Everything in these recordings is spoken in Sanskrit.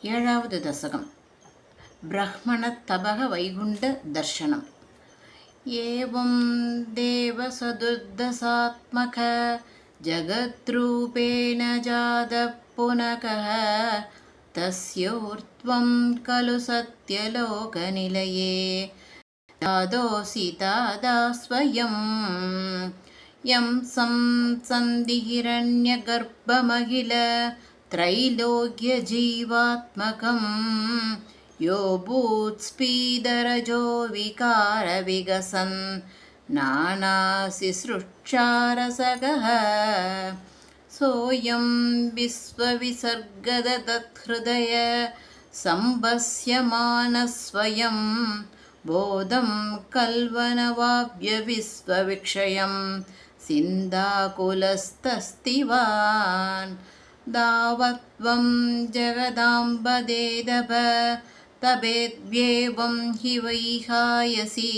ஏழாவது தசகம். ब्रह्मणस्तबः वैकुण्ठदर्शनम्। एवं देवसदुर्दशात्मक जगद्रूपेण जातः पुनकः तस्योर्त्वं खलु सत्यलोकनिलये जातोऽसि तादा स्वयं यं संसन्धिहिरण्यगर्भमखिल त्रैलोक्यजीवात्मकं यो भूत्स्फीदरजो विकारविकसन् नानासिसृक्षारसगः सोऽयं विश्वविसर्गदत्हृदय सम्भस्यमानः स्वयं बोधं कल्वनवाप्य विश्वविक्षयं सिन्धाकुलस्तस्तिवान् दावत्वं जगदाम्बदेदभ तपेद्येवं हि वैहायसी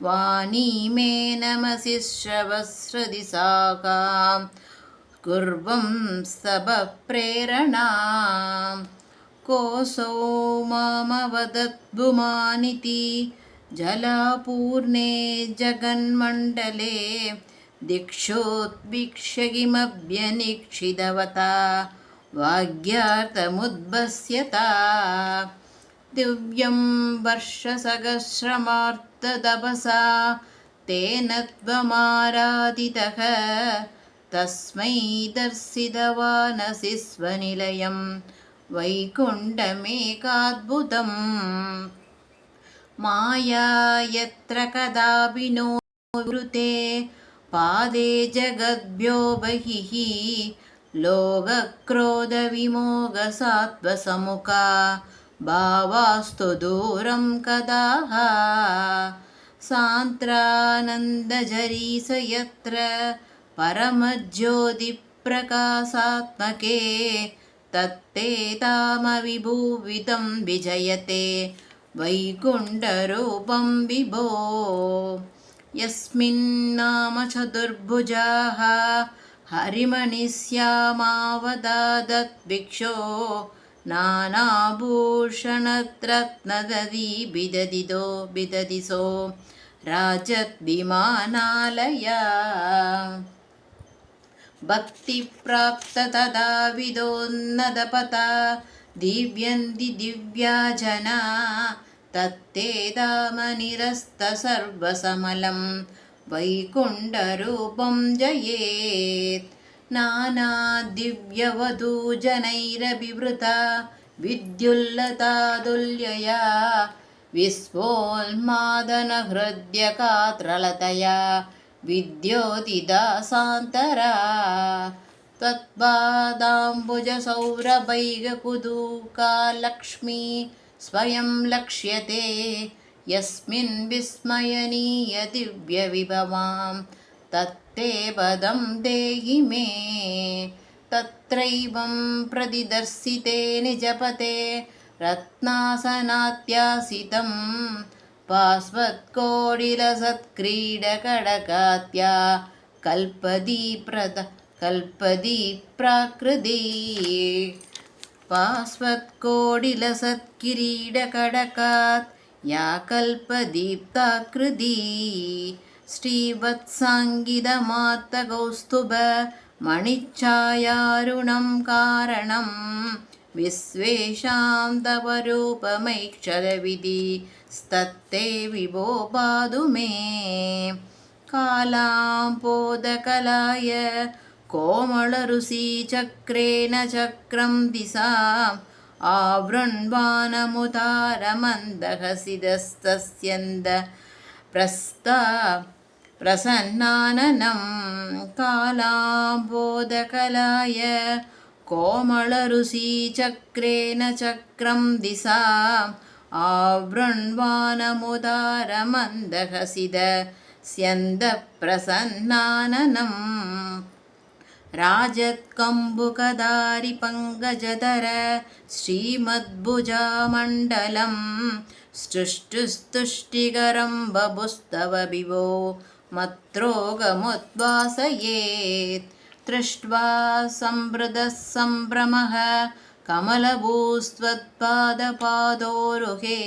वाणी मे नमसि श्रवस्रदि साकां कुर्वं सबप्रेरणां कोऽसौ मामवदद्भुमानिति जलापूर्णे जगन्मण्डले दिक्षोद्वीक्ष्य किमभ्यनिक्षितवता वाग्यार्थमुद्भस्यता दिव्यं वर्षसहस्रमार्ततपसा तेन त्वमाराधितः तस्मै दर्शितवानसि स्वनिलयं वैकुण्ठमेकाद्भुतं माया यत्र कदापि नो वृते पादे जगद्भ्यो बहिः लोकक्रोधविमोहसात्वसमुखा भावास्तु दूरं कदाः सान्द्रानन्दझरीस यत्र परमज्योतिप्रकाशात्मके तत्ते तामविभूवितं विजयते वैकुण्ठरूपं विभो यस्मिन्नाम चतुर्भुजाः हरिमणिश्यामावदादद्भिक्षो नानाभूषणरत्नदधी बिददिसो राजद्विमानालया भक्तिप्राप्त तदाविदोन्नतपता दिव्यन्ति दिव्या जना तत्ते दामनिरस्तसर्वसमलं वैकुण्ठरूपं जयेत् नानादिव्यवधूजनैरभिवृता विद्युल्लतादुल्यया विस्फोन्मादनहृद्यकात्रलतया विद्योतिदासान्तरा त्वत्पादाम्बुजसौरभैककुतूका लक्ष्मी स्वयं लक्ष्यते यस्मिन् विस्मयनीय दिव्यविभवां तत्ते पदं देहि मे तत्रैवं प्रतिदर्शिते निजपते रत्नासनात्यासितं पार्श्वत्कोटिलसत्क्रीडकडकात्या कल्पदी प्राकृती पार्श्वत्कोटिलसत्किरीटकडकात् या कल्पदीप्ताकृती श्रीवत्साङ्गितमार्तकौस्तुभ मणिच्छायारुणं कारणं विश्वेषां तव रूपमैक्षरविधि स्तत्ते विभो पातु मे कालाम्पोदकलाय कोमलऋषिचक्रेण चक्रं दिशाम् आवृण्वानमुदारमन्दहसिदस्तस्यन्द प्रसन्नाननं कालाम्बोदकलाय कोमलऋषिचक्रेण चक्रं दिशाम् आवृण्वानमुदारमन्दहसिदस्यन्द प्रसन्नाननम् राजत्कम्बुकधारिपङ्कजधर श्रीमद्भुजामण्डलं स्तुष्टुस्तुष्टिकरं बभुस्तव विभो मत्रोगमुद्वासयेत् दृष्ट्वा सम्भृतः सम्भ्रमः कमलभूस्त्वत्पादपादोरुहे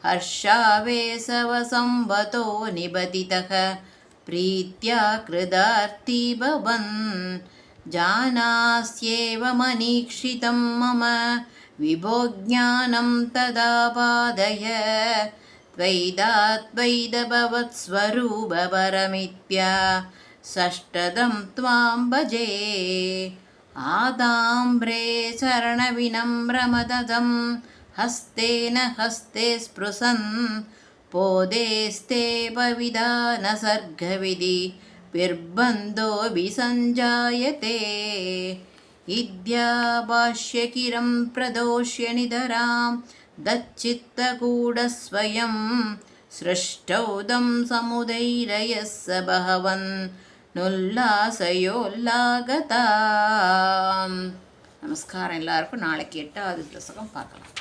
हर्षावेशवसंवतो निबदितः प्रीत्या कृतार्थी भवन् जानास्येवमनीक्षितं मम विभो ज्ञानं तदा पादय त्वयिदाद्वैतभवत्स्वरूपपरमित्या षष्ठदं त्वां भजे आदाम्रे चरणविनम्रमददं हस्तेन हस्ते स्पृशन् पोदेस्ते पविधानसर्गविधि विर्बन्धोऽभिसञ्जायते इद्याभाष्यकिरं प्रदोष्य निधरां दच्चित्तकूटस्वयं सृष्टौदं समुदैरयः स बहवन् னுல்லாசயோல்லாகதாம். நமஸ்காரம் எல்லாருக்கும். நாளைக்கு 8வது தசகம் பார்க்கலாம்.